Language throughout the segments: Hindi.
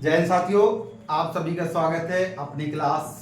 जय हिंद साथियों, आप सभी का स्वागत है अपनी क्लास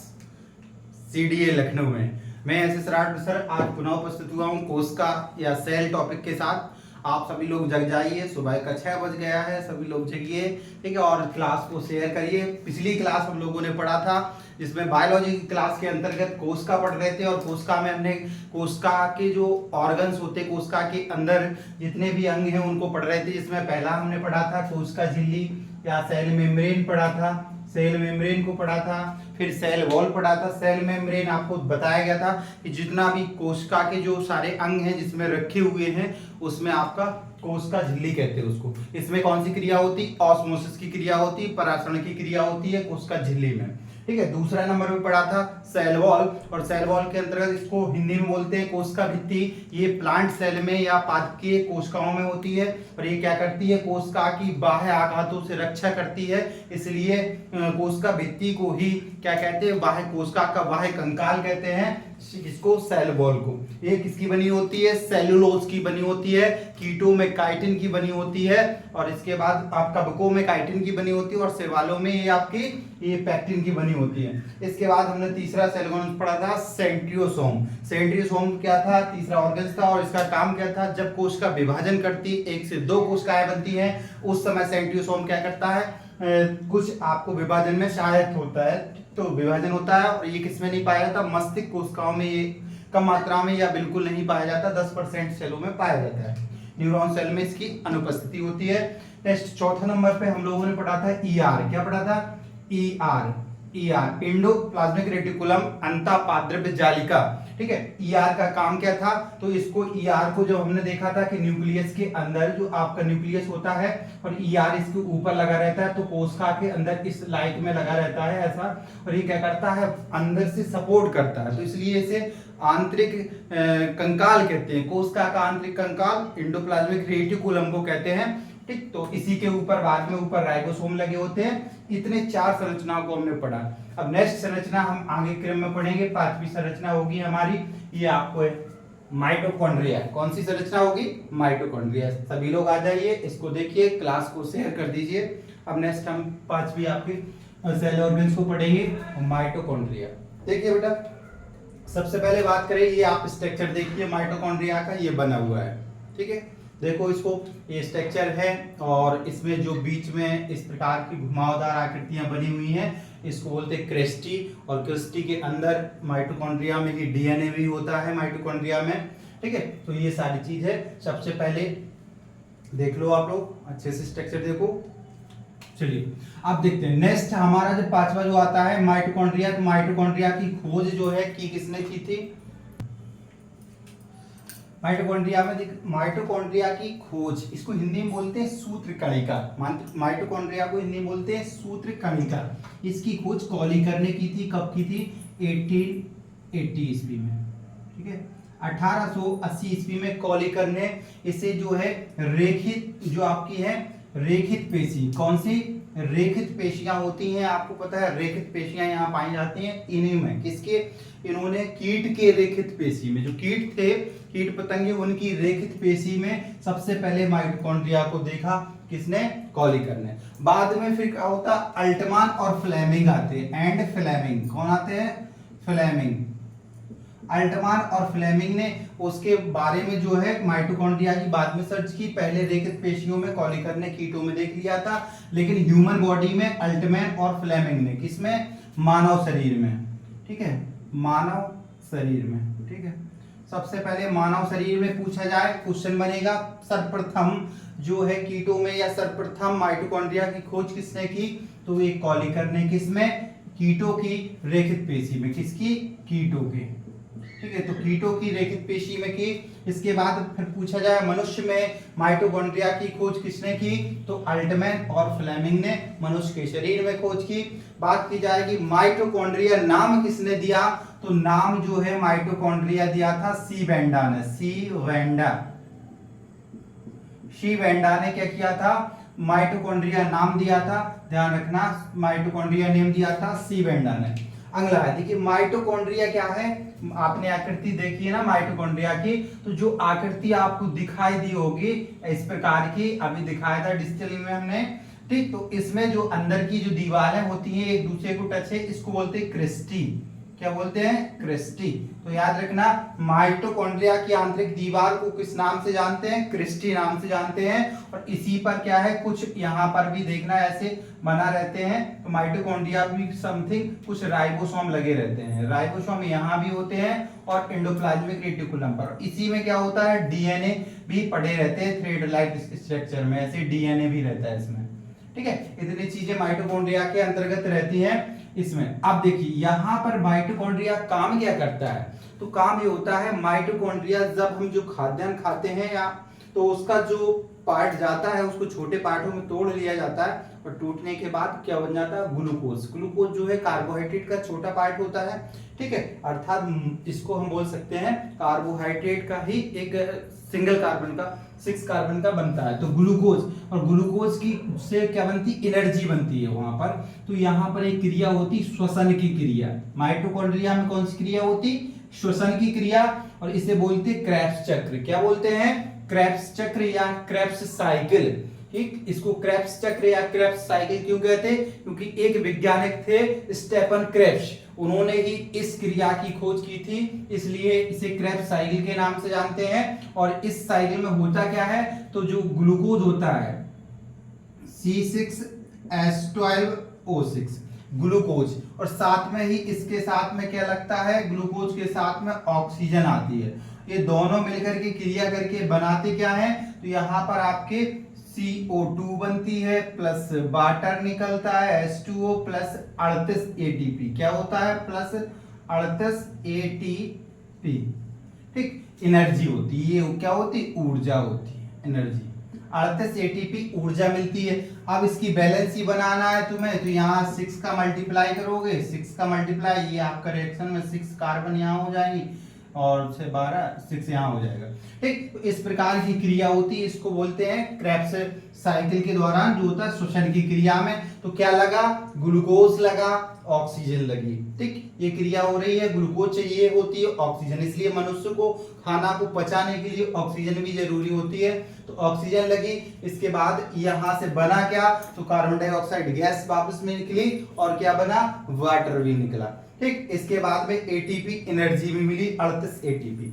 सीडीए लखनऊ में। मैं एस एस राठ सर आज पुनः उपस्थित हुआ हूँ कोशिका या सेल टॉपिक के साथ। आप सभी लोग जग जाइए, सुबह का 6 बज गया है, सभी लोग जगिए, ठीक है, और क्लास को शेयर करिए। पिछली क्लास हम लोगों ने पढ़ा था जिसमें बायोलॉजी की क्लास के अंतर्गत कोशिका पढ़ रहे थे, और कोशिका में हमने कोशिका के जो ऑर्गन्स होते हैं, कोशिका के अंदर जितने भी अंग हैं उनको पढ़ रहे थे। जिसमें पहला हमने पढ़ा था कोशिका झिल्ली या सेल मेम्ब्रेन पढ़ा था, सेल मेम्ब्रेन को पढ़ा था। फिर सेल वॉल पढ़ा था। सेल मेम्ब्रेन आपको बताया गया था कि जितना भी कोशिका के जो सारे अंग हैं जिसमें रखे हुए हैं उसमें आपका कोशिका झिल्ली कहते हैं उसको। इसमें कौन सी क्रिया होती? ऑस्मोसिस की क्रिया होती, परासरण की क्रिया होती है कोशिका झिल्ली में, ठीक है। दूसरा नंबर पे पढ़ा था सेल वॉल, और सेल वॉल के अंतर्गत इसको हिंदी में बोलते हैं कोशिका भित्ति। ये प्लांट सेल में या पादकीय कोशिकाओं में होती है, और ये क्या करती है? कोशिका की बाह्य आघातों से रक्षा करती है। इसलिए कोशिका भित्ति को ही क्या कहते हैं? बाह्य कोशिका का बाह्य कंकाल कहते हैं इसको, सेल वॉल को। ये किसकी बनी होती है? सेलुलोज की बनी होती है, कीटो में काइटिन की बनी होती है, और इसके बाद आप कवकों में काइटिन की बनी होती है, और शैवालों में ये आपकी ये पैक्टिन की बनी होती है। इसके बाद हमने तीसरा सेल पढ़ा था सेंट्रियोसोम। सेंट्रियोसोम क्या था? तीसरा ऑर्गन था, और इसका काम क्या था? जब कोशिका विभाजन करती, 1 से 2 कोशिकाएं बनती हैं, उस समय सेंट्रियोसोम क्या करता है? कुछ आपको विभाजन में सहायक होता है, तो विभाजन होता है। और ये किसमें नहीं पाया जाता? मस्तिष्क कोशिकाओं में ये कम मात्रा में या बिल्कुल नहीं पाया जाता, 10% सेलों में पाया जाता है। न्यूरॉन सेल में इसकी अनुपस्थिति होती है। नेक्स्ट चौथा नंबर पे हम लोगों ने पढ़ा था ईआर। क्या पढ़ा था? ईआर इंडोप्लाज्मिक रेटिकुलम अंतःपाद्रव्य जालिका, ठीक है। ईआर का काम क्या था? तो इसको ईआर को जब हमने देखा था कि न्यूक्लियस के अंदर जो आपका न्यूक्लियस होता है और ईआर इसके ऊपर लगा रहता है, तो कोशिका के अंदर इस लाइट में लगा रहता है ऐसा, और ये क्या करता है? अंदर से सपोर्ट करता है, तो इसलिए इसे आंतरिक कंकाल कहते हैं। कोशिका का आंतरिक कंकाल इंडोप्लाज्मिक रेटिकुलम को कहते हैं, ठीक। तो इसी के ऊपर बाद में ऊपर राइबोसोम लगे होते हैं। इतने 4 संरचनाओं को हमने पढ़ा। अब नेक्स्ट संरचना हम आगे क्रम में पढ़ेंगे। 5वीं संरचना होगी हमारी, ये आपको है माइटोकॉन्ड्रिया। कौन सी संरचना होगी? माइटोकॉन्ड्रिया। सभी लोग आ जाइए, इसको देखिए, क्लास को शेयर कर दीजिए। अब नेक्स्ट हम 5वीं आपकी सेल ऑर्गन्स को पढ़ेंगे, माइटोकॉन्ड्रिया। देखिए बेटा, सबसे पहले बात करें, ये आप स्ट्रक्चर देखिए माइटोकॉन्ड्रिया का, ये बना हुआ है, ठीक है। देखो इसको, ये स्ट्रक्चर है, और इसमें जो बीच में इस प्रकार की घुमावदार आकृतियां बनी हुई हैं इसको बोलते हैं क्रेस्टी। और क्रेस्टी के अंदर माइटोकॉन्ड्रिया में ही डीएनए भी होता है माइटोकॉन्ड्रिया में, ठीक है। तो ये सारी चीज है। सबसे पहले देख लो आप लोग, अच्छे से स्ट्रक्चर देखो। चलिए अब देखते हैं नेक्स्ट हमारा जो 5वां जो आता है माइटोकॉन्ड्रिया। तो माइटोकॉन्ड्रिया की खोज जो है की किसने की थी? माइटोकॉन्ड्रिया में माइटोकॉन्ड्रिया की खोज, इसको हिंदी में बोलते हैं सूत्र कणिका। माइटोकॉन्ड्रिया को हिंदी में बोलते हैं सूत्र कणिका। इसकी खोज कॉलीकर ने की थी। कब की थी? 1880 ईस्वी में, ठीक है। 1880 ईस्वी में कॉलीकर ने इसे जो है रेखित, जो आपकी है रेखित पेशी, कौन सी? रेखित पेशियां होती हैं, आपको पता है रेखित पेशियां यहाँ पाई जाती हैं इन्हीं में। किसके? इन्होंने कीट के रेखित पेशी में, जो कीट थे, कीट पतंगे, उनकी रेखित पेशी में सबसे पहले माइटोकॉन्ड्रिया को देखा। किसने? कॉलीकर ने। बाद में फिर क्या होता? अल्टमान और फ्लेमिंग आते हैं, एंड फ्लेमिंग। कौन आते हैं? फ्लेमिंग। अल्टमान और फ्लेमिंग ने उसके बारे में जो है माइटोकॉन्ड्रिया की बाद में सर्च की। पहले रेखित पेशियों में कॉलीकर ने कीटों में देख लिया था, लेकिन ह्यूमन बॉडी में अल्टमैन और फ्लेमिंग ने। किसमें? मानव शरीर में, ठीक है, मानव शरीर में, ठीक है। सबसे पहले मानव शरीर में पूछा जाए, क्वेश्चन बनेगा सर्वप्रथम जो है कीटों में, या सर्वप्रथम माइटोकॉन्ड्रिया की खोज किसने की? तो ये कॉलीकर ने। किसमें? कीटों की रेखित पेशी में। किसकी? कीटों की, ठीक है। तो कीटों की रेखित पेशी में की। इसके बाद फिर पूछा जाए मनुष्य में माइटोकॉन्ड्रिया की खोज किसने की? तो अल्टमैन और फ्लेमिंग ने मनुष्य के शरीर में खोज की। बात की जाएगी माइटोकॉन्ड्रिया नाम किसने दिया? तो नाम जो है माइटोकॉन्ड्रिया दिया था सी वेंडा ने। सी वेंडा ने क्या किया था? माइटोकॉन्ड्रिया नाम दिया था, ध्यान रखना, माइटोकॉन्ड्रिया नेम दिया था सी वेंडा ने। अगला है, देखिए माइटोकॉन्ड्रिया क्या है? आपने आकृति देखी है ना माइटोकॉन्ड्रिया की, तो जो आकृति आपको दिखाई दी होगी इस प्रकार की, अभी दिखाया था डिस्प्ले में हमने, ठीक, तो इसमें जो अंदर की जो दीवारें होती हैं एक दूसरे को टच है, इसको बोलते हैं क्रिस्टी। क्या बोलते हैं? क्रिस्टी। तो याद रखना, माइटोकॉन्ड्रिया की आंतरिक दीवार को किस नाम से जानते हैं? क्रिस्टी नाम से जानते हैं। और इसी पर क्या है, कुछ यहाँ पर भी देखना ऐसे बना रहते हैं। तो माइटोकॉन्ड्रिया भी समथिंग कुछ राइबोसोम लगे रहते हैं, राइबोसोम यहाँ भी होते हैं और एंडोप्लाज्मिक रेटिकुलम पर। इसी में क्या होता है, डीएनए भी पड़े रहते हैं थ्रेड लाइक स्ट्रक्चर में, ऐसे डीएनए भी रहता है इसमें। ठीक है, इतनी चीजें माइटोकॉन्ड्रिया के अंतर्गत रहती हैं इसमें। अब देखिए यहाँ पर माइटोकॉन्ड्रिया काम क्या करता है? तो काम ये होता है, माइटोकॉन्ड्रिया जब हम जो खाद्यान्न खाते हैं या तो उसका जो पार्ट जाता है उसको छोटे पार्टों में तोड़ लिया जाता है और टूटने के बाद क्या बन जाता है? ग्लूकोज। ग्लूकोज जो है कार्बोहाइड्रेट का छोटा पार्ट होता है। ठीक है, अर्थात इसको हम बोल सकते हैं कार्बोहाइड्रेट का ही एक सिंगल कार्बन का 6 कार्बन का बनता है। तो ग्लूकोज, और ग्लूकोज की से क्या बनती? एनर्जी बनती है वहां पर। तो यहाँ पर एक क्रिया होती, श्वसन की क्रिया। माइटोकॉन्ड्रिया में कौन सी क्रिया होती? श्वसन की क्रिया। और इसे बोलते क्रेब्स चक्र। क्या बोलते हैं? क्रेब्स चक्र या क्रेब्स साइकिल। ठीक, इसको क्रेब्स चक्र या क्रेब्स साइकिल क्यों कहते हैं? क्योंकि एक वैज्ञानिक थे स्टेफन क्रेब्स, उन्होंने ही इस क्रिया की खोज की थी, इसलिए इसे क्रेब्स साइकिल के नाम से जानते हैं। और इस साइकिल में होता क्या है, तो जो ग्लूकोज होता है C6H12O6 ग्लूकोज, और साथ में ही इसके साथ में क्या लगता है? ग्लूकोज के साथ में ऑक्सीजन आती है। ये दोनों मिलकर के क्रिया करके बनाते क्या है? तो यहाँ पर आपके CO2 बनती है प्लस वाटर निकलता है H2O प्लस 38 ATP। क्या होता है? Plus 38 ATP। ठीक, एनर्जी होती है, ये क्या होती? ऊर्जा होती है, एनर्जी। 38 ATP ऊर्जा मिलती है। अब इसकी बैलेंस ही बनाना है तुम्हें, तो यहाँ 6 का मल्टीप्लाई करोगे, 6 का मल्टीप्लाई, ये आपका रिएक्शन में 6 कार्बन यहाँ हो जाएंगी और 12 6 यहाँ हो जाएगा। ठीक, तो इस प्रकार की क्रिया होती है, इसको बोलते हैं क्रेब्स साइकिल के दौरान जो होता है श्वसन की क्रिया में। तो क्या लगा? ग्लूकोज लगा, ऑक्सीजन लगी। ठीक, ये क्रिया हो रही है, ग्लूकोज चाहिए होती है ऑक्सीजन, इसलिए मनुष्य को खाना को पचाने के लिए ऑक्सीजन भी जरूरी होती है। तो ऑक्सीजन लगी, इसके बाद यहाँ से बना क्या? तो कार्बन डाइऑक्साइड गैस वापस में निकली और क्या बना? वाटर भी निकला। ठीक, इसके बाद में एटीपी एनर्जी भी मिली, 38 एटीपी।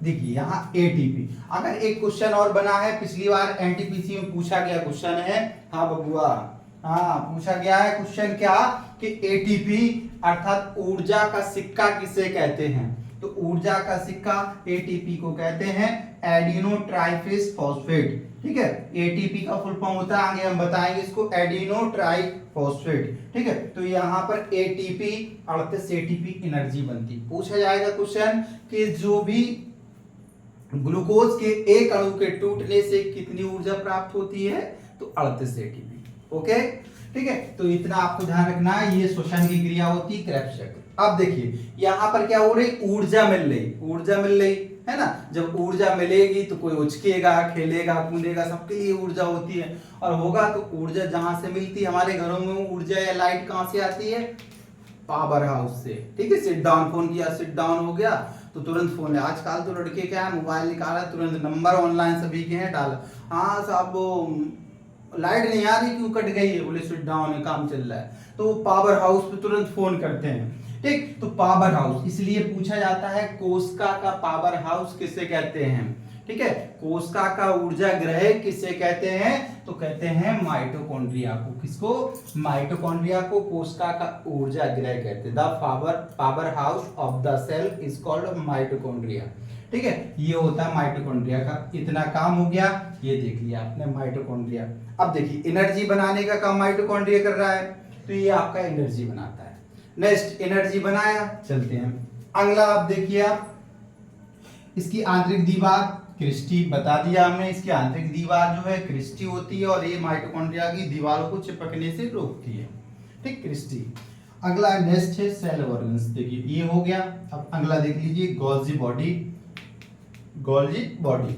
देखिए यहाँ एटीपी। अगर एक क्वेश्चन और बना है, पिछली बार एनटीपीसी में पूछा गया क्वेश्चन है, हाँ बबुआ, हाँ पूछा गया है क्वेश्चन क्या कि एटीपी अर्थात ऊर्जा का सिक्का किसे कहते हैं? तो ऊर्जा का सिक्का एटीपी को कहते हैं एडिनो ट्राइफेस फॉस्फेट। ठीक है, एटीपी का फुल फॉर्म होता है, आगे हम बताएंगे इसको, एडिनो ट्राइफॉस्फेट। ठीक है, तो यहाँ पर एटीपी 38 एटीपी एनर्जी बनती। पूछा जाएगा क्वेश्चन कि जो भी ग्लूकोज के एक अणु के टूटने से कितनी ऊर्जा प्राप्त होती है? तो 38 एटीपी। ओके, ठीक है, तो इतना आपको ध्यान रखना है, ये श्वसन की क्रिया होती है क्रेब्स चक्र। अब देखिए यहाँ पर क्या हो रही? ऊर्जा मिल रही, ऊर्जा मिल रही है ना। जब ऊर्जा मिलेगी तो कोई उचकेगा, खेलेगा, कूदेगा, सबके लिए ऊर्जा होती है। और होगा तो ऊर्जा जहां से मिलती है, हमारे घरों में ऊर्जा या लाइट कहां से आती है? पावर हाउस से। ठीक है, सिट डाउन फोन किया, सिट डाउन हो गया तो तुरंत फोन है। आजकल तो लड़के क्या है, मोबाइल निकाला तुरंत नंबर ऑनलाइन सभी के हैं डाला, हाँ साहब वो लाइट नहीं आ रही, क्यों कट गई है? बोले स्विच डाउन है, काम चल रहा है। तो पावर हाउस पे तुरंत फोन करते हैं। ठीक, तो पावर हाउस इसलिए पूछा जाता है कोशिका का पावर हाउस किसे कहते हैं? ठीक है, कोशिका का ऊर्जा ग्रह किसे कहते हैं? तो कहते हैं माइटोकॉन्ड्रिया को। किसको? माइटोकॉन्ड्रिया को कोशिका का ऊर्जा ग्रह कहते हैं। The power house of the cell is called mitochondria. ठीक है, ये होता है माइटोकॉन्ड्रिया का। इतना काम हो गया, ये देख लिया आपने माइटोकॉन्ड्रिया। अब देखिए एनर्जी बनाने का काम माइटोकॉन्ड्रिया कर रहा है, तो ये आपका एनर्जी बनाता है। नेक्स्ट एनर्जी बनाया, चलते हैं अगला। आप देखिए, आप इसकी आंतरिक दीवार क्रिस्टी बता दिया हमने, इसकी आंतरिक दीवार जो है क्रिस्टी होती है और ये माइटोकॉन्ड्रिया की दीवारों को चिपकने से रोकती है। ठीक, क्रिस्टी। अगला नेक्स्ट है सेल ऑर्गन्स। देखिए ये हो गया। अब अगला देख लीजिए गोल्जी बॉडी। गोल्जी बॉडी,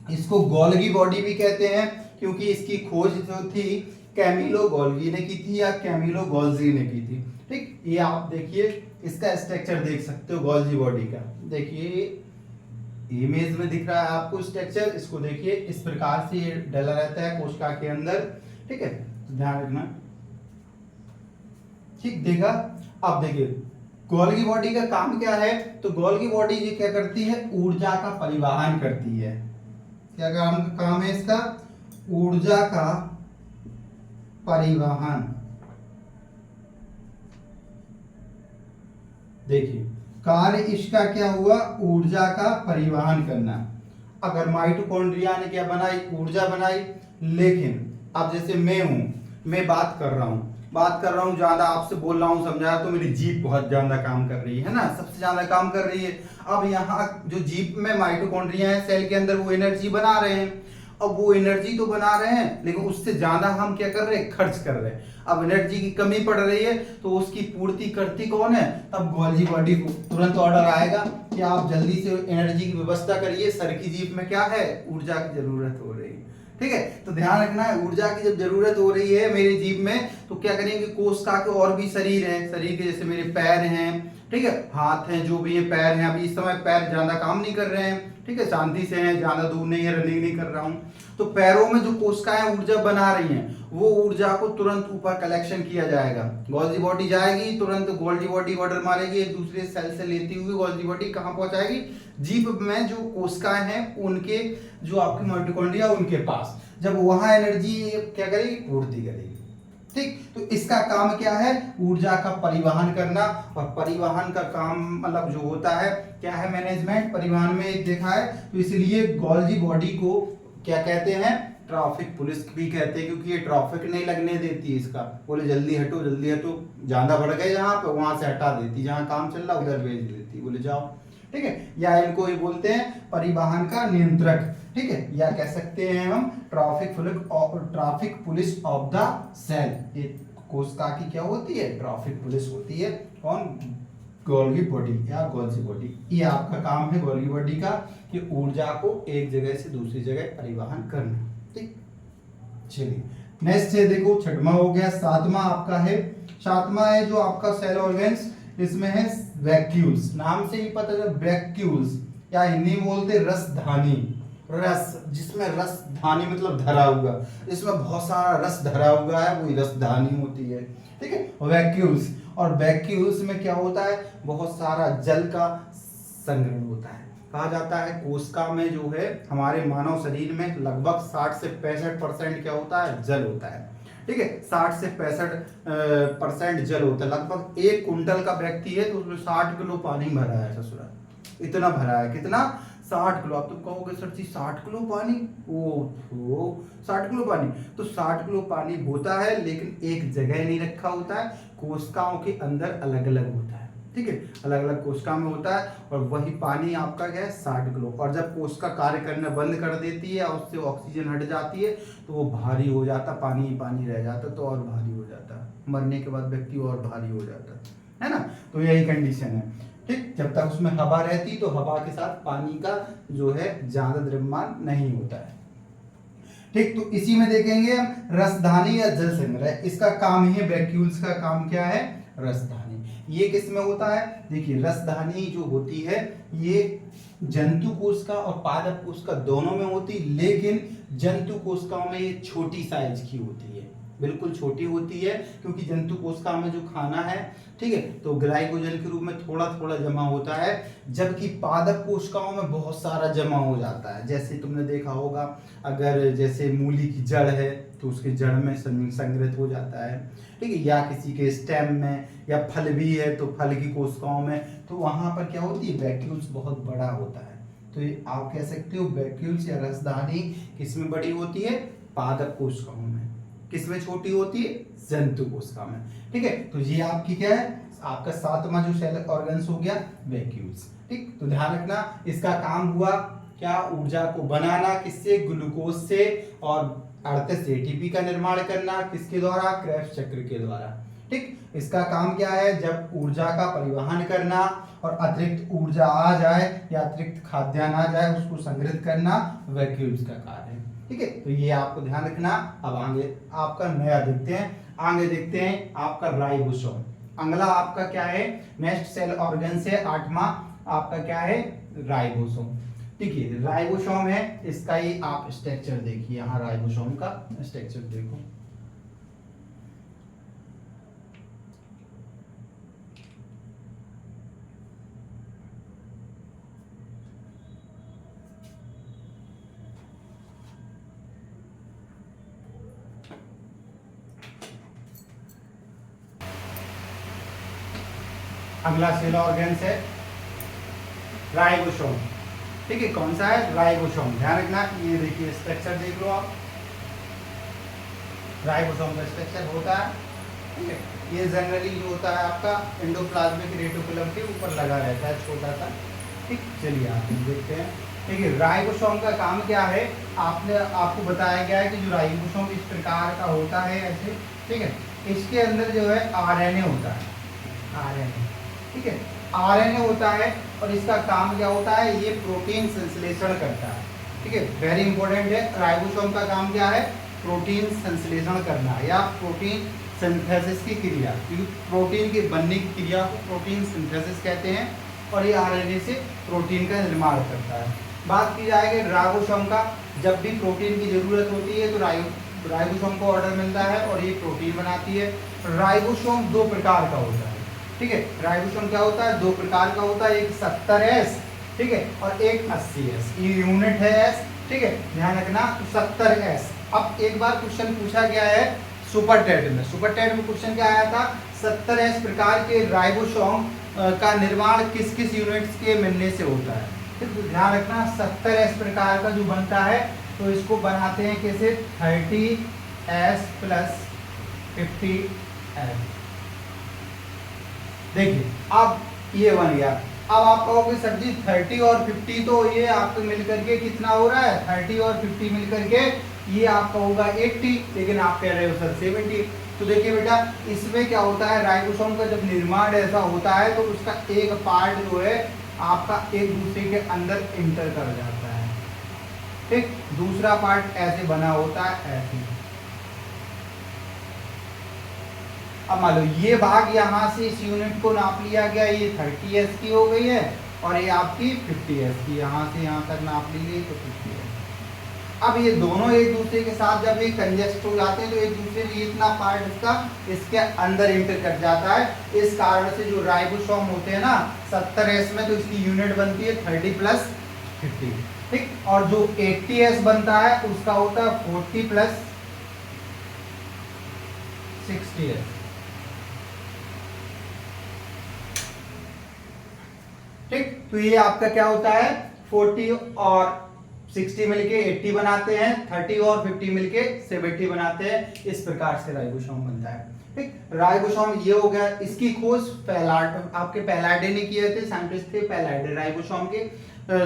इसको गोल्गी बॉडी भी कहते हैं क्योंकि इसकी खोज जो थी कैमिलो गोल्गी ने की थी या कैमिलो गोल्जी ने की थी। ठीक, ये आप देखिए इसका स्ट्रक्चर देख सकते हो गोल्जी बॉडी का। देखिए इमेज में दिख रहा है आपको स्ट्रक्चर, इसको देखिए इस प्रकार से ये डला रहता है कोशिका के अंदर। ठीक है, तो ध्यान रखना, ठीक। देखा, अब देखिए गोल्गी बॉडी का काम क्या है, तो गोल्गी बॉडी ये क्या करती है, ऊर्जा का परिवहन करती है। क्या काम है इसका, ऊर्जा का परिवहन। देखिए कार्य इसका क्या हुआ, ऊर्जा का परिवहन करना। अगर माइटोकॉन्ड्रिया ने क्या बनाई, ऊर्जा बनाई। लेकिन अब जैसे मैं हूं, मैं बात कर रहा हूं ज्यादा आपसे बोल रहा हूं, समझा, तो मेरी जीभ बहुत ज्यादा काम कर रही है ना, सबसे ज्यादा काम कर रही है। अब यहाँ जो जीभ में माइटोकॉन्ड्रिया है सेल के अंदर, वो एनर्जी बना रहे हैं। अब वो एनर्जी तो बना रहे हैं, लेकिन उससे ज्यादा हम क्या कर रहे हैं, खर्च कर रहे हैं। अब एनर्जी की कमी पड़ रही है, तो उसकी पूर्ति करती कौन है, तब गोल्गी बॉडी को तुरंत ऑर्डर आएगा कि आप जल्दी से एनर्जी की व्यवस्था करिए, सर की जीभ में क्या है, ऊर्जा की जरूरत हो रही है। ठीक है, तो ध्यान रखना है, ऊर्जा की जब जरूरत हो रही है मेरी जीभ में, तो क्या करेंगे, कोशिका के और भी शरीर है, शरीर के जैसे मेरे पैर हैं, ठीक है, हाथ हैं, जो भी है, पैर हैं। अभी इस समय पैर ज्यादा काम नहीं कर रहे हैं, ठीक है, शांति से हैं, ज्यादा दूर नहीं है, रनिंग नहीं कर रहा हूं। तो पैरों में जो कोशिकाएं ऊर्जा बना रही हैं, वो ऊर्जा को तुरंत ऊपर कलेक्शन किया जाएगा। गोल्गी बॉडी जाएगी, तुरंत गोल्गी बॉडी ऑर्डर मारेगी, एक दूसरे सेल से लेती हुई गोल्गी बॉडी कहां पहुंचाएगी, जीभ में जो कोशिकाएं हैं उनके, जो आपके माइटोकॉन्ड्रिया उनके पास। जब वहां एनर्जी क्या करेगी, पूर्ति करेगी। ठीक, तो इसका काम क्या है, ऊर्जा का परिवहन करना। और परिवहन का काम मतलब जो होता है क्या है, मैनेजमेंट, परिवहन में एक देखा है। तो इसलिए गोल्गी बॉडी को क्या कहते हैं, ट्रैफिक पुलिस भी कहते हैं, क्योंकि ये ट्रैफिक नहीं लगने देती इसका। बोले जल्दी हटो जल्दी हटो, ज्यादा बढ़ गए जहां पे, वहां से हटा देती, जहां काम चल रहा उधर भेज देती, बोले जाओ। ठीक है, या इनको ये बोलते हैं परिवहन का नियंत्रक। ठीक है, या कह सकते हैं हम traffic police of the cell. ये कोशिका की क्या होती है, ट्रैफिक पुलिस होती है। कौन, गोल्गी बॉडी या गोल्गी बॉडी। ये आपका काम है गोल्गी बॉडी का, कि ऊर्जा को एक जगह से दूसरी जगह परिवहन करना। ठीक, चलिए नेक्स्ट है, देखो छठवां हो गया, सातवां आपका है, सातवां है जो आपका सेल ऑर्गन्स, इसमें है वैक्यूल्स। नाम से ही पता चला, वैक्यूल्स, या हिंदी में बोलते रसधानी। रस, जिसमें रसधानी मतलब धरा हुआ, इसमें बहुत सारा रस धरा हुआ है, वो रसधानी होती है। ठीक है, वैक्यूल्स। और वैक्यूल्स में क्या होता है, बहुत सारा जल का संग्रहण होता है। कहा जाता है कोशिका में जो है, हमारे मानव शरीर में लगभग 60 से 65% क्या होता है, जल होता है। ठीक है, 60 से 65% जल होता है। लगभग 1 कुंटल का व्यक्ति है तो उसमें 60 किलो पानी भरा है, ससुरा इतना भरा है। कितना, 60 किलो। आप तो कहोगे सर जी 60 किलो पानी, ओ 60 किलो पानी, तो 60 किलो पानी होता है, लेकिन एक जगह नहीं रखा होता है, कोशिकाओं के अंदर अलग अलग होता है। ठीक है, अलग अलग कोशिका में होता है, और वही पानी आपका क्या है, 60 किलो। और जब कोशिका कार्य करना बंद कर देती है और उससे ऑक्सीजन हट जाती है, तो वो भारी हो जाता, पानी ही पानी रह जाता, तो और भारी हो जाता, मरने के बाद व्यक्ति और भारी हो जाता है ना। तो यही कंडीशन है। ठीक, जब तक उसमें हवा रहती, तो हवा के साथ पानी का जो है ज्यादा द्रव्यमान नहीं होता है। ठीक, तो इसी में देखेंगे हम रसधानी या जल संग्रह, इसका काम ही है, वैक्यूल्स का काम क्या है, रसधानी। ये किस में होता है, देखिए रसधानी जो होती है, ये जंतु कोशिका और पादप कोशिका दोनों में होती, लेकिन जंतु कोशिकाओं में ये छोटी साइज की होती है, बिल्कुल छोटी होती है, क्योंकि जंतु कोशिका में जो खाना है, ठीक है, तो ग्लाइकोजन के रूप में थोड़ा थोड़ा जमा होता है, जबकि पादप कोशिकाओं में बहुत सारा जमा हो जाता है। जैसे तुमने देखा होगा, अगर जैसे मूली की जड़ है तो उसके जड़ में संग्रहित हो जाता है, ठीक है, या किसी के स्टेम में, या फल भी है तो फल की कोशिकाओं में, तो वहां पर क्या होती है, वैक्यूल्स बहुत बड़ा होता है। तो ये आप कह सकते हो वैक्यूल्स या रसधानी किसमें बड़ी होती है, पादप कोशिकाओं में। किसमें छोटी होती है, जंतु कोशिका में। ठीक है, तो ये आपकी क्या है, आपका सातवां जो सेल ऑर्गन्स हो गया, वैक्यूल्स। ठीक, तो ध्यान रखना, इसका काम हुआ क्या, ऊर्जा को बनाना, किससे, ग्लूकोज से, और अड़ते एटीपी का निर्माण करना, किसके द्वारा, क्रेब्स चक्र के द्वारा। ठीक, इसका काम क्या है, जब ऊर्जा का परिवहन करना और अतिरिक्त ऊर्जा आ जाए या अतिरिक्त खाद्यान्न आ जाए, उसको संग्रहित करना वैक्यूल्स का कार्य है। ठीक है, तो ये आपको ध्यान रखना। अब आगे आपका नया देखते हैं, आगे देखते हैं आपका राइबोसोम। अगला आपका क्या है, नेक्स्ट सेल ऑर्गन से 8वां आपका क्या है, राइबोसोम। ठीक है, राइबोसोम है, इसका ही आप स्ट्रक्चर देखिए, यहाँ राइबोसोम का स्ट्रक्चर देखो। अगला सेल ऑर्गेन्स है राइबोसोम। ठीक है, कौन सा है? राइबोसोम। ध्यान रखना, ये देखिए स्ट्रक्चर देख लो आप, राइबोसोम का स्ट्रक्चर होता है। ठीक है, ये जनरली जो होता है आपका एंडोप्लाज्मिक रेटिकुलम के ऊपर लगा रहता है, छोटा सा। ठीक, चलिए आप देखते हैं। ठीक है, राइबोसोम का काम क्या है? आपको बताया गया है कि जो राइबोसोम इस प्रकार का होता है ऐसे। ठीक है, इसके अंदर जो है आरएनए होता है, आरएनए। ठीक है, आरएनए होता है और इसका काम क्या होता है? ये प्रोटीन संश्लेषण करता है। ठीक है, वेरी इंपॉर्टेंट है। राइबोसोम का काम क्या है? प्रोटीन संश्लेषण करना या प्रोटीन सिंथेसिस की क्रिया, क्योंकि प्रोटीन के बनने की क्रिया को प्रोटीन सिंथेसिस कहते हैं और ये आरएनए से प्रोटीन का निर्माण करता है। बात की जाएगी राइबोसोम का, जब भी प्रोटीन की जरूरत होती है तो राइबोसोम को ऑर्डर मिलता है और ये प्रोटीन बनाती है। राइबोसोम दो प्रकार का होता है। ठीक है, राइबोसोम क्या होता है? दो प्रकार का होता है, एक 70S, ठीक है, और एक 80S। ये यूनिट है S। ठीक है, ध्यान रखना, 70S। अब एक बार क्वेश्चन पूछा गया है सुपर टेट में, सुपर टेट में क्वेश्चन क्या आया था? 70S प्रकार के राइबोसोम का निर्माण किस किस यूनिट्स के मिलने से होता है? तो ध्यान रखना, 70S प्रकार का जो बनता है तो इसको बनाते हैं कैसे? 30S plus 50S। देखिए अब ये बन गया। अब आप कहोगे सर जी 30 और 50 तो ये आपको मिलकर के कितना हो रहा है? 30 और 50 मिलकर के ये आपका होगा 80, लेकिन आप कह रहे हो सर 70। तो देखिए बेटा, इसमें क्या होता है? राइबोसोम का जब निर्माण ऐसा होता है तो उसका एक पार्ट जो है आपका एक दूसरे के अंदर इंटर कर जाता है। ठीक, दूसरा पार्ट ऐसे बना होता है, ऐसे। अब मान लो ये भाग यहाँ से इस यूनिट को नाप लिया गया, ये 30S की हो गई है और ये आपकी 50S की, यहाँ से यहाँ तक नाप ली गई तो 50S। अब ये दोनों एक दूसरे के साथ जब ये कंजेस्ट हो जाते हैं तो एक दूसरे से इतना पार्ट इसका इसके अंदर इंटर कर जाता है। इस कारण से जो राइबोसोम होते हैं ना 70S में, तो इसकी यूनिट बनती है 30 प्लस 50। ठीक, और जो 80S बनता है उसका होता है 40 प्लस 60S। ठीक, तो ये आपका क्या होता है? 40 और 60 मिलके 80 बनाते हैं, 30 और 50 मिलके 70 बनाते हैं। इस प्रकार से राइबोसोम बनता है। ठीक, राइबोसोम ये हो गया। इसकी खोज आपके पैलाडे ने किए थे, साइंटिस्ट थे पैलाडे। राइबोसोम के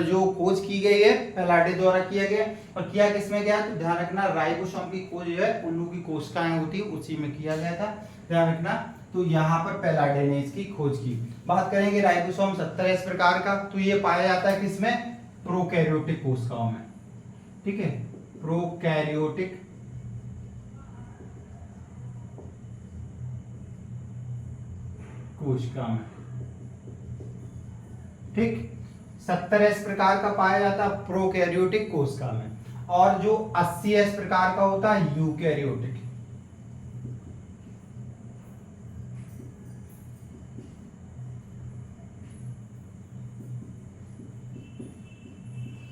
जो खोज की गई है पैलाडे द्वारा किया गया। और किया किसमें गया? तो ध्यान रखना, राइबोसोम की खोज जो है उल्लू की कोशिकाएं होती है उसी में किया गया था, ध्यान रखना। तो यहाँ पर पैलाडे ने इसकी खोज की। बात करेंगे राइबोसोम 70S प्रकार का, तो ये पाया जाता है किसमें? प्रोकैरियोटिक कोशिकाओं में। ठीक है, प्रोकैरियोटिक कोशिका में। ठीक, 70S प्रकार का पाया जाता है प्रोकैरियोटिक कोशिका में, और जो 80S प्रकार का होता है यूकैरियोटिक।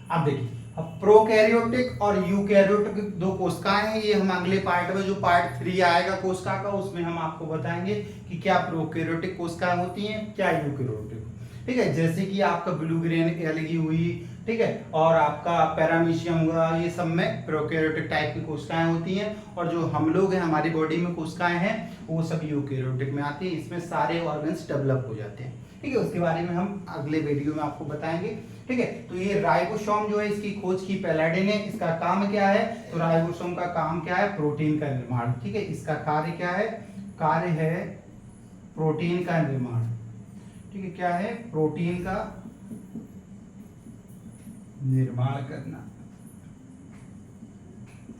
अब देखिए, अब प्रोकैरियोटिक और यूकैरियोटिक दो कोशिकाएं हैं। ये हम अगले पार्ट में, जो पार्ट 3 आएगा कोशिका का, उसमें हम आपको बताएंगे कि क्या प्रोकैरियोटिक कोशिकाएं होती हैं, क्या यूकैरियोटिक। ठीक है, जैसे कि आपका ब्लू ग्रेन एलगी हुई, ठीक है, और आपका पैरामीशियम हुआ, ये सब में प्रोकैरियोटिक टाइप की कोशिकाएं होती हैं। और जो हम लोग हैं, हमारी बॉडी में कोशिकाएं हैं, वो सब यूकैरियोटिक में आती हैं। इसमें सारे ऑर्गन्स डेवलप हो जाते हैं। ठीक है, उसके बारे में हम अगले वीडियो में आपको बताएंगे। ठीक है, तो ये राइबोसोम जो है इसकी खोज की पैलाडे ने। इसका काम क्या है? तो राइबोसोम का काम क्या है? प्रोटीन का निर्माण। ठीक है, इसका कार्य क्या है? कार्य है प्रोटीन का निर्माण। ठीक है, क्या है? प्रोटीन का निर्माण करना।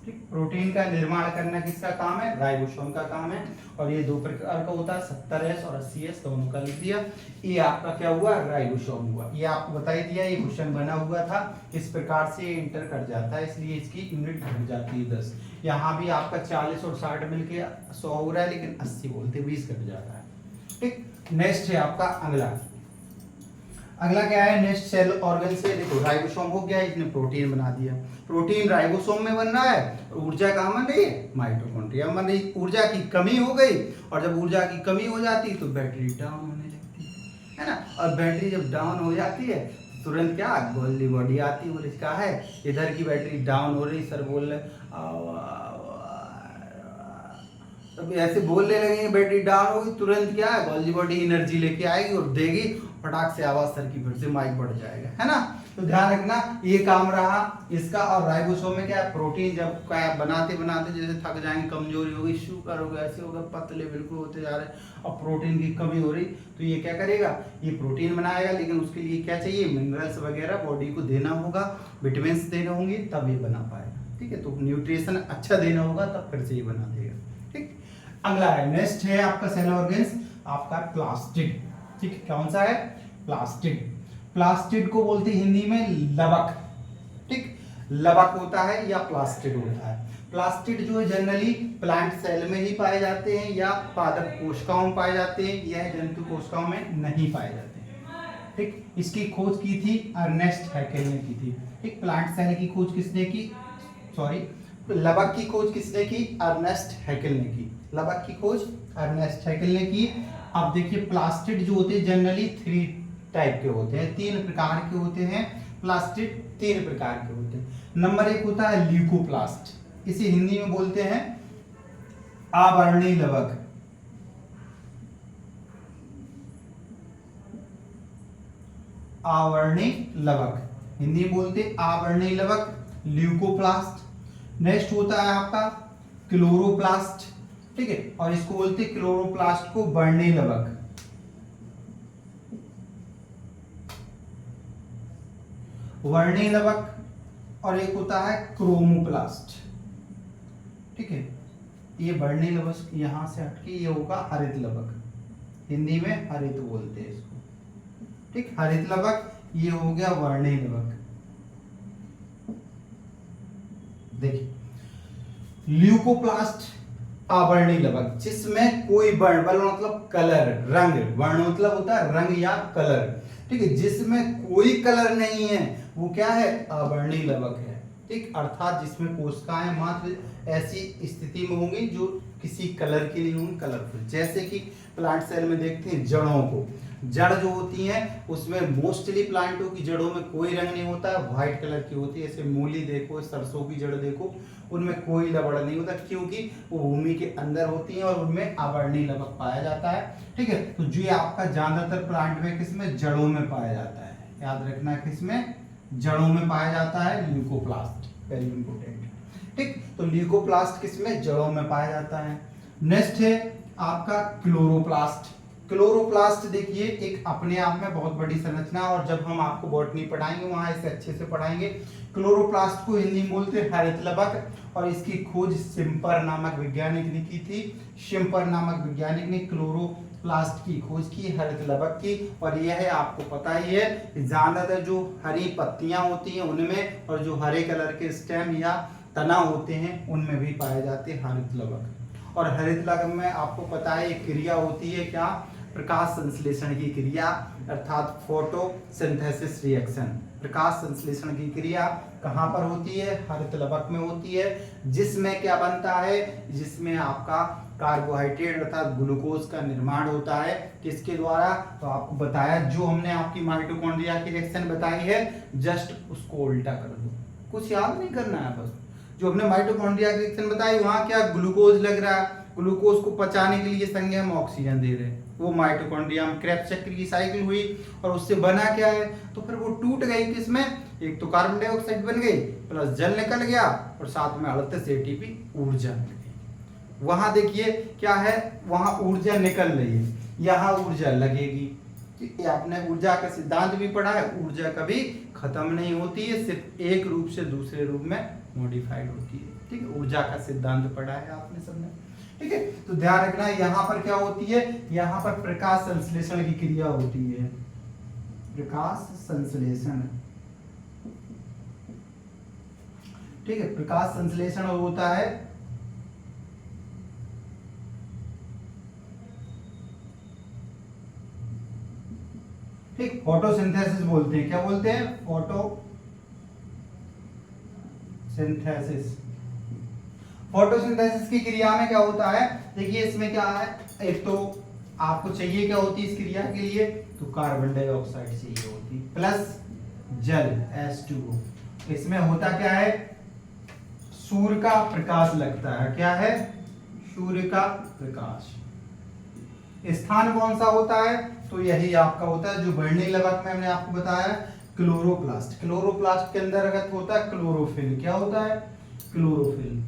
ठीक, प्रोटीन का निर्माण करना किसका काम है? राइबोसोम का काम है। और ये दो प्रकार का होता है, 70S और 80S दोनों का लिख दिया। ये आपका क्या हुआ? राइबोसोम हुआ। ये आपको बता ही दिया, ये क्वेश्चन बना हुआ था। इस प्रकार से इंटर कर जाता है, इसलिए इसकी यूनिट घट जाती है 10। यहाँ भी आपका 40 और 60 मिलके 100 हो रहा है, लेकिन 80 बोलते 20 कट जाता है। ठीक, नेक्स्ट है आपका अगला। अगला क्या है? नेक्स्ट सेल ऑर्गन से देखो, राइबोसोम हो गया, इसने प्रोटीन बना दिया। प्रोटीन राइबोसोम में बन रहा है, ऊर्जा कहाँ बन रही है? माइटोकॉन्ड्रिया में। ऊर्जा की कमी हो गई, और जब ऊर्जा की कमी हो जाती तो बैटरी डाउन होने लगती है। है ना। और बैटरी जब डाउन हो जाती है तुरंत क्या गोल्डी बॉडी आती है, बोले क्या है इधर की बैटरी डाउन हो रही, सर बोल रहे तब ऐसे बोलने लगेंगे बैटरी डाउन होगी, तुरंत क्या है गोल्डी बॉडी एनर्जी लेके आएगी और देगी, फटाक से आवाज सर की फिर से माइक बढ़ जाएगा, है ना। तो ध्यान रखना ये काम रहा इसका। और राइबोसोम में क्या है प्रोटीन जब क्या बनाते बनाते जैसे थक जाएंगे, कमजोरी होगी, शुगर होगा, ऐसे होगा, पतले बिल्कुल होते जा रहे हैं और प्रोटीन की कमी हो रही, तो ये क्या करेगा, ये प्रोटीन बनाएगा, लेकिन उसके लिए क्या चाहिए, मिनरल्स वगैरह बॉडी को देना होगा, विटामिन देने होंगे, तब ये बना पाएगा। ठीक है, तो न्यूट्रिशन अच्छा देना होगा तब फिर से ये बना देगा। ठीक, अगला है नेक्स्ट है आपका सेल ऑर्गेन्स, आपका प्लास्टिड। ठीक है, कौन सा है, प्लास्टिड। प्लास्टिड को बोलते हैं हिंदी में लवक। ठीक, लवक होता है या प्लास्टिड होता है। प्लास्टिड जो है जनरली प्लांट सेल में ही पाए जाते हैं या पादप कोशिकाओं में पाए जाते हैं, यह जंतु कोशिकाओं में नहीं पाए जाते हैं। ठीक, इसकी खोज की थी अर्नेस्ट हैकेल ने की थी। ठीक, प्लांट सेल की खोज किसने की, सॉरी लवक की खोज किसने की, अर्नेस्ट हैकेल ने की। लवक की खोज अर्नेस्ट हैकेल ने की। अब देखिए प्लास्टिड जो होते हैं जनरली 3 टाइप के होते हैं, 3 प्रकार के होते हैं। प्लास्टिड 3 प्रकार के होते हैं। नंबर 1 होता है ल्यूकोप्लास्ट, इसे हिंदी में बोलते हैं आवर्णी लवक। आवर्णी लवक हिंदी में बोलते आवर्णी लवक, ल्यूकोप्लास्ट। नेक्स्ट होता है आपका क्लोरोप्लास्ट। ठीक है, और इसको बोलते हैं क्लोरोप्लास्ट को वर्णी लवक। वर्णी लवक। और एक होता है क्रोमोप्लास्ट। ठीक है, ये वर्णी लवक यहां से हटके ये होगा हरित लवक, हिंदी में हरित बोलते हैं इसको। ठीक, हरित लवक ये हो गया वर्णी लवक। देखिए ल्यूकोप्लास्ट आवर्णी लवक, जिसमें कोई वर्ण, वर्ण मतलब कलर, रंग, वर्ण मतलब होता है रंग या कलर। ठीक है, जिसमें कोई कलर नहीं है वो क्या है, आवर्णी लवक है। ठीक, अर्थात जिसमें कोशिकाएं मात्र ऐसी स्थिति में होंगी जो किसी कलर के लिए होंगी, कलरफुल। जैसे कि प्लांट सेल में देखते हैं जड़ों को, जड़ जो होती है उसमें मोस्टली प्लांटों की जड़ों में कोई रंग नहीं होता, व्हाइट कलर की होती है। जैसे मूली देखो, सरसों की जड़ देखो, उनमें कोई लवण नहीं होता, क्योंकि वो भूमि के अंदर होती है और उनमें आवर्णी लवक पाया जाता है। ठीक है, तो जो आपका ज्यादातर प्लांट में किसमें, जड़ों में पाया जाता है, याद रखना किसमें, जड़ों में पाया जाता है ल्यूकोप्लास्ट, वेरी इंपोर्टेंट। ठीक, तो ल्यूकोप्लास्ट किसमें, जड़ों में पाया जाता है। नेक्स्ट है आपका क्लोरोप्लास्ट। क्लोरोप्लास्ट देखिए एक अपने आप में बहुत बड़ी संरचना, और जब हम आपको बॉटनी पढ़ाएंगे वहां इसे अच्छे से पढ़ाएंगे। क्लोरोप्लास्ट को हिंदी में बोलते हैं हरित लवक, और इसकी खोज शिम्पर नामक वैज्ञानिक ने की थी। शिम्पर नामक वैज्ञानिक ने क्लोरोप्लास्ट की खोज की, हरित लवक की। और यह है, आपको पता ही है, ज्यादातर जो हरी पत्तियां होती हैं उनमें, और जो हरे कलर के स्टेम या तना होते हैं उनमें भी पाए जाते हैं हरित लवक। और हरित लवक में आपको पता है एक क्रिया होती है क्या, प्रकाश संश्लेषण की क्रिया, अर्थात फोटोसिंथेसिस रिएक्शन। प्रकाश संश्लेषण की क्रिया कहां पर होती है, हरित लवक में होती है, जिसमें क्या बनता है, जिसमें आपका कार्बोहाइड्रेट अर्थात ग्लूकोज का निर्माण होता है। किसके द्वारा, तो आपको बताया, जो हमने आपकी माइटोकॉन्ड्रिया की रिएक्शन बताई है, जस्ट उसको उल्टा कर दो, कुछ याद नहीं करना है। बस जो हमने माइटोकॉन्ड्रिया की रिएक्शन बताई, वहां क्या ग्लूकोज लग रहा है, ग्लूकोज को पचाने के लिए संगे हम ऑक्सीजन दे रहे हैं, वो माइटोकॉन्ड्रिया में क्रेब्स चक्र की साइकिल हुई, और उससे बना क्या है, तो फिर वो टूट गई किसमें, एक तो कार्बन डाइऑक्साइड बन गई, प्लस जल निकल गया, और साथ में 38 एटीपी ऊर्जा मिल गई। वहां देखिए क्या है, वहां ऊर्जा निकल रही है, यहाँ ऊर्जा लगेगी। ठीक है, आपने ऊर्जा का सिद्धांत भी पढ़ा है, ऊर्जा कभी खत्म नहीं होती है, सिर्फ एक रूप से दूसरे रूप में मॉडिफाइड होती है। ठीक है, ऊर्जा का सिद्धांत पढ़ा है आपने सबने। ठीक है, तो ध्यान रखना यहाँ पर क्या होती है, यहाँ पर प्रकाश संश्लेषण की क्रिया होती है, प्रकाश संश्लेषण। ठीक है, प्रकाश संश्लेषण होता है ठीक, फोटोसिंथेसिस बोलते हैं, क्या बोलते हैं, फोटोसिंथेसिस। फोटोसिंथेसिस की क्रिया में क्या होता है, देखिए इसमें क्या है, एक तो आपको चाहिए क्या होती है इस क्रिया के लिए, तो कार्बन डाइऑक्साइड चाहिए होती, प्लस जल H2O। इसमें होता क्या है, सूर्य का प्रकाश लगता है। क्या है, सूर्य का प्रकाश। स्थान कौन सा होता है, तो यही आपका होता है जो वर्णीय लवक में हमने आपको बताया, क्लोरोप्लास्ट। क्लोरोप्लास्ट के अंतर्गत होता है क्लोरोफिल। क्या होता है, क्लोरोफिल।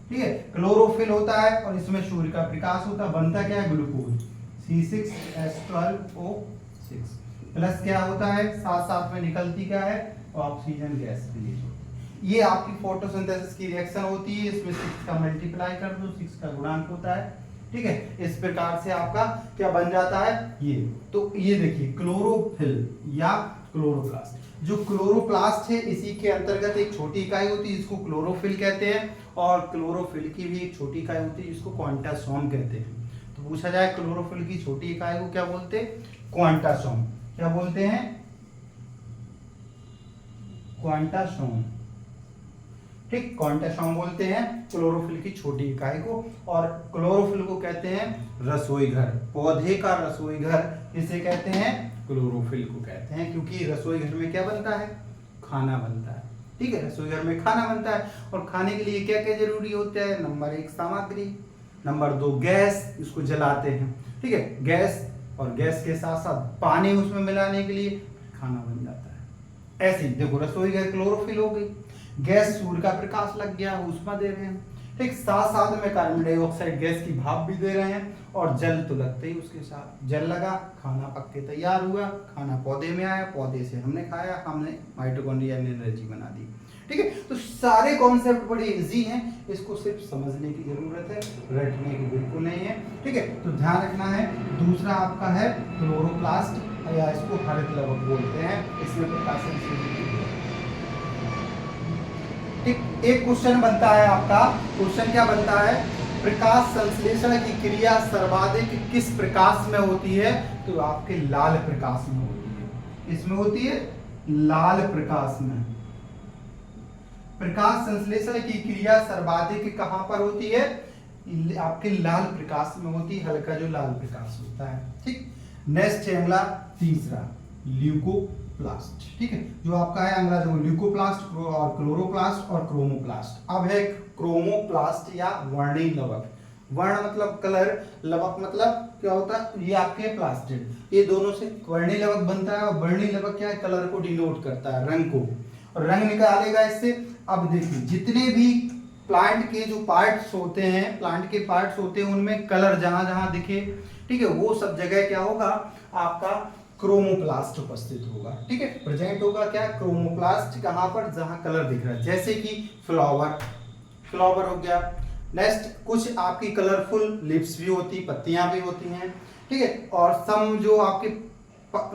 ठीक है, क्लोरोफिल होता है और इसमें सूर्य का प्रकाश होता है। बनता क्या है, ग्लूकोज C6H12O6 प्लस क्या होता है, साथ साथ में निकलती क्या है, ऑक्सीजन गैस रिलीज होती है। ये आपकी फोटोसिंथेसिस की रिएक्शन होती है। इसमें 6 का मल्टीप्लाई कर दो, 6 का गुणांक होता है। ठीक है, इस प्रकार से आपका क्या बन जाता है ये। तो ये देखिए क्लोरोफिल या क्लोरोप्लास्ट। जो क्लोरोप्लास्ट है इसी के अंतर्गत एक छोटी इकाई होती है जिसको क्लोरोफिल कहते हैं, और क्लोरोफिल की भी एक छोटी इकाई होती है जिसको क्वांटासोम कहते हैं। तो पूछा जाए क्लोरोफिल की छोटी इकाई को क्या बोलते हैं, क्वांटासोम। क्या बोलते हैं, क्वांटासोम। ठीक, क्वांटासोम बोलते हैं क्लोरोफिल की छोटी इकाई को। और क्लोरोफिल को कहते हैं रसोई घर, पौधे का रसोई घर इसे कहते हैं, क्लोरोफिल को कहते हैं। क्योंकि रसोई घर में क्या बनता है, खाना बनता है। ठीक है, रसोई घर में खाना बनता है और खाने के लिए क्या क्या जरूरी होता है, नंबर 1 सामग्री, नंबर 2 गैस, इसको जलाते हैं। ठीक है, गैस, और गैस के साथ साथ पानी उसमें मिलाने के लिए खाना बन जाता है। ऐसे ही देखो रसोई घर क्लोरोफिल हो गई, गैस सूर्य का प्रकाश लग गया, ऊष्मा दे रहे हैं। ठीक, साथ साथ में कार्बन डाइऑक्साइड गैस की भाप भी दे रहे हैं, और जल तो लगते ही उसके साथ। जल लगा, खाना पक के तैयार हुआ, खाना पौधे में आया, पौधे से हमने खाया, हमने माइटोकॉन्ड्रिया ने एनर्जी बना दी। ठीक है, तो सारे कॉन्सेप्ट बड़े इजी हैं, इसको सिर्फ समझने की जरूरत है, रटने की बिल्कुल नहीं है। ठीक है, तो ध्यान रखना है। दूसरा आपका है क्लोरोप्लास्ट, या इसको हरित लवक बोलते हैं। इसमें प्रकाशन से ठीक, एक क्वेश्चन बनता है आपका, क्वेश्चन क्या बनता है, प्रकाश संश्लेषण की क्रिया सर्वाधिक किस प्रकाश में होती है, तो आपके लाल प्रकाश में होती है। इसमें होती है लाल प्रकाश में। प्रकाश संश्लेषण की क्रिया सर्वाधिक कहां पर होती है, आपके लाल प्रकाश में होती है, हल्का जो लाल प्रकाश होता है। ठीक, नेक्स्ट है अगला तीसरा ल्यूकोप्लास्ट। ठीक है, जो आपका है अगला जो ल्यूकोप्लास्ट और क्लोरोप्लास्ट और क्रोमोप्लास्ट। अब है क्रोमोप्लास्ट या वर्णीय लवक। वर्ण मतलब कलर, लवक मतलब क्या होता है, ये आपके प्लास्टिड, ये दोनों से वर्णीय लवक बनता है। और वर्णीय लवक क्या है, कलर को डिनोट करता है, रंग को, और रंग निकालेगा इससे। अब देखिए जितने भी प्लांट के जो पार्ट्स होते हैं, प्लांट के पार्ट्स होते हैं, उनमें कलर जहां जहां दिखे, ठीक है, वो सब जगह क्या होगा, आपका क्रोमोप्लास्ट उपस्थित होगा। ठीक है, प्रेजेंट होगा क्या, क्रोमोप्लास्ट कहां पर, जहां कलर दिख रहा है, जैसे कि फ्लावर, फ्लावर हो गया। नेक्स्ट कुछ आपकी कलरफुल लिप्स भी होती, पत्तियां भी होती हैं। ठीक है, और सम जो आपके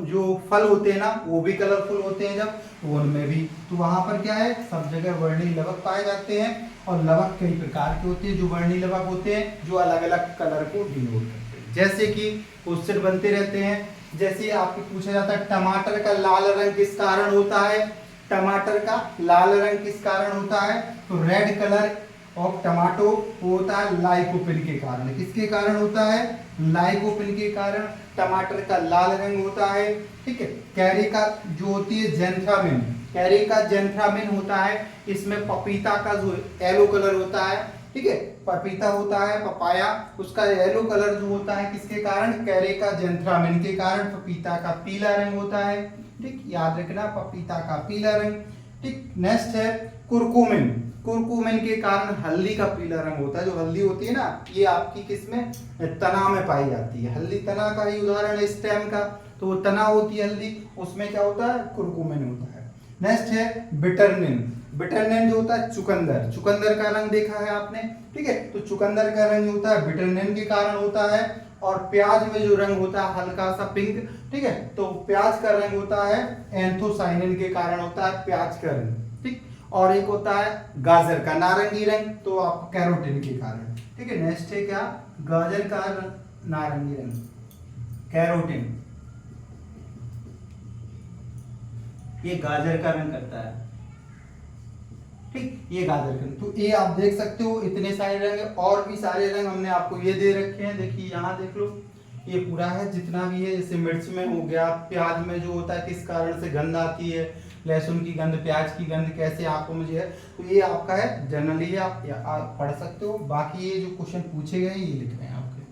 जो फल होते हैं ना, वो भी कलरफुल होते हैं जब, उनमें भी। तो वहां पर क्या है, सब जगह वर्णीय लवक पाए जाते हैं। और लवक कई प्रकार के होते हैं, जो वर्णीय लवक होते हैं जो अलग अलग कलर को डिनोट करते हैं। जैसे कि क्वेश्चन बनते रहते हैं, जैसे आपको पूछा जाता है टमाटर का लाल रंग किस कारण होता है, टमाटर का लाल रंग किस कारण होता है, तो रेड कलर ऑफ टमाटो होता है लाइकोपिन के कारण। किसके कारण होता है, लाइकोपिन के कारण टमाटर का लाल रंग होता है। ठीक है, कैरी का जो होती है जेंथ्रामिन, कैरी का जेंथ्रामिन होता है। इसमें पपीता का जो येलो कलर होता है, ठीक है, पपीता होता है पपाया, उसका येलो कलर जो होता है किसके कारण, कैरे का जेंथ्रामिन के कारण। पपीता का पीला रंग होता है। ठीक, याद रखना पपीता का पीला रंग। ठीक, नेक्स्ट है कुरकुमिन, कुरकुमिन के कारण हल्दी का पीला रंग होता है। जो हल्दी होती है ना, ये आपकी किसमें, तना में पाई जाती है। हल्दी तना का ही उदाहरण है, स्टेम का, तो वो तना होती है हल्दी, उसमें क्या होता है, कुरकुमिन होता है। नेक्स्ट है बिटरनिन, बिटरनिन जो होता है चुकंदर, चुकंदर का रंग देखा है आपने। ठीक है, तो चुकंदर का रंग होता है बिटरनिन के कारण होता है। और प्याज में जो रंग होता है हल्का सा पिंक, ठीक है, तो प्याज का रंग होता है एंथोसाइनिन के कारण होता है प्याज का रंग। ठीक, और एक होता है गाजर का नारंगी रंग, तो आप कैरोटीन के कारण। ठीक है, नेक्स्ट है क्या, गाजर का नारंगी रंग, कैरोटीन, ये गाजर का रंग करता है। ठीक, ये गाजर का, तो ये आप देख सकते हो इतने सारे रंग है, और भी सारे रंग हमने आपको ये दे रखे हैं। देखिए यहाँ देख लो, ये पूरा है जितना भी है। जैसे मिर्च में हो गया, प्याज में जो होता है किस कारण से गंध आती है, लहसुन की गंध, प्याज की गंध कैसे आपको मुझे है, तो ये आपका है जनरली आप पढ़ सकते हो। बाकी ये जो क्वेश्चन पूछे गए ये लिख रहे हैं आपके।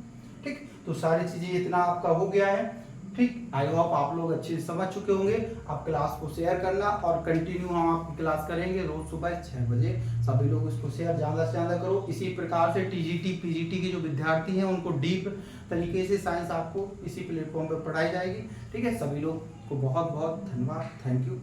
ठीक, तो सारी चीजें इतना आपका हो गया है। ठीक, आई होप आप लोग अच्छे से समझ चुके होंगे। आप क्लास को शेयर करना और कंटिन्यू हम आपकी क्लास करेंगे रोज सुबह 6 बजे। सभी लोग इसको शेयर ज़्यादा से ज़्यादा करो। इसी प्रकार से टीजीटी पीजीटी के जो विद्यार्थी हैं उनको डीप तरीके से साइंस आपको इसी प्लेटफॉर्म पर पढ़ाई जाएगी। ठीक है, सभी लोग को बहुत बहुत धन्यवाद, थैंक यू।